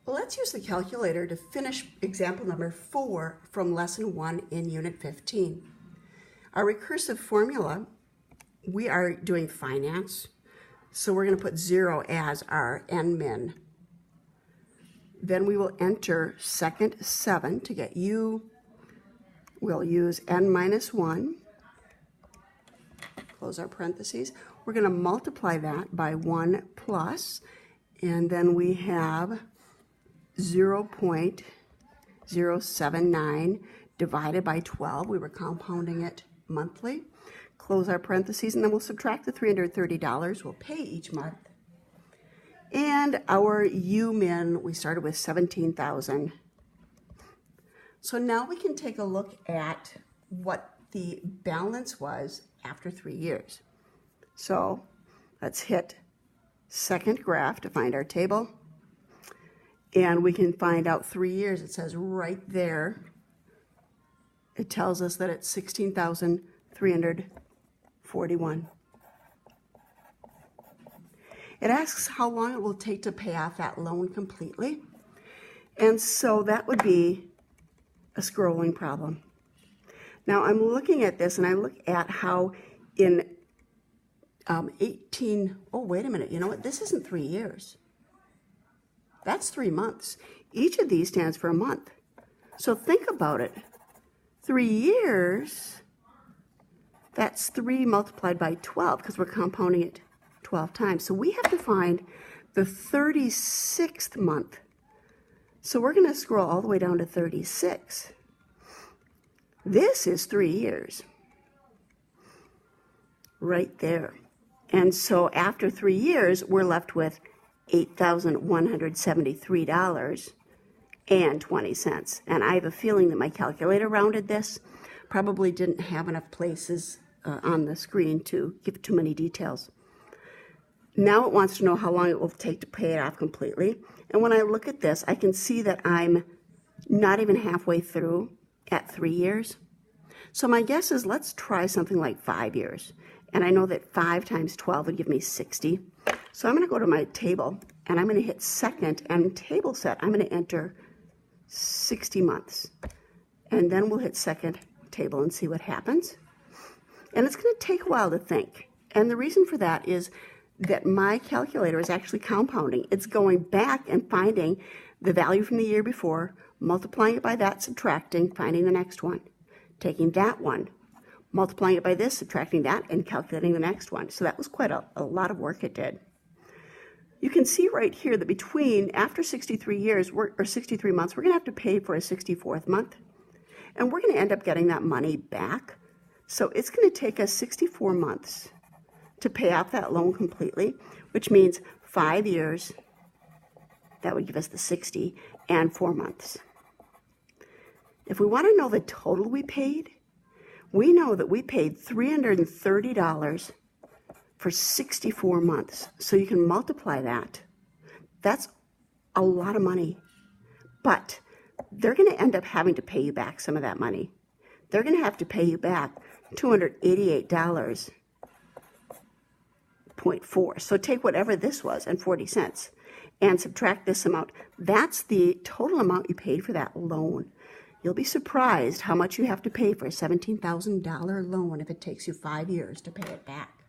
Well, let's use the calculator to finish example number 4 from lesson 1 in unit 15. Our recursive formula, we are doing finance, so we're going to put 0 as our n min. Then we will enter second 7 to get u. We'll use n minus 1, close our parentheses. We're going to multiply that by 1 plus, and then we have 0.079 divided by 12. We were compounding it monthly. Close our parentheses, and then we'll subtract the $330 we'll pay each month. And our U min, we started with 17,000. So now we can take a look at what the balance was after 3 years. So let's hit second graph to find our table. And we can find out 3 years. It says right there, it tells us that it's 16,341. It asks how long it will take to pay off that loan completely. And so that would be a scrolling problem. Now I'm looking at this and I look at how in oh, wait a minute, you know what? This isn't 3 years. That's 3 months. Each of these stands for a month. So think about it. 3 years, that's 3 multiplied by 12 because we're compounding it 12 times. So we have to find the 36th month. So we're going to scroll all the way down to 36. This is 3 years. Right there. And so after 3 years, we're left with $8,173.20. And I have a feeling that my calculator rounded this. Probably didn't have enough places on the screen to give too many details. Now it wants to know how long it will take to pay it off completely. And when I look at this, I can see that I'm not even halfway through at 3 years. So my guess is let's try something like 5 years. And I know that 5 times 12 would give me 60. So I'm going to go to my table, and I'm going to hit second, and table set, I'm going to enter 60 months. And then we'll hit second table and see what happens. And it's going to take a while to think. And the reason for that is that my calculator is actually compounding. It's going back and finding the value from the year before, multiplying it by that, subtracting, finding the next one, taking that one, multiplying it by this, subtracting that, and calculating the next one. So that was quite a lot of work it did. You can see right here that after 63 years, or 63 months, we're going to have to pay for a 64th month. And we're going to end up getting that money back. So it's going to take us 64 months to pay off that loan completely, which means 5 years, that would give us the 60, and 4 months. If we want to know the total we paid, we know that we paid $330 for 64 months. So you can multiply that. That's a lot of money. But they're going to end up having to pay you back some of that money. They're going to have to pay you back $288.4. So take whatever this was and 40 cents and subtract this amount. That's the total amount you paid for that loan. You'll be surprised how much you have to pay for a $17,000 loan if it takes you 5 years to pay it back.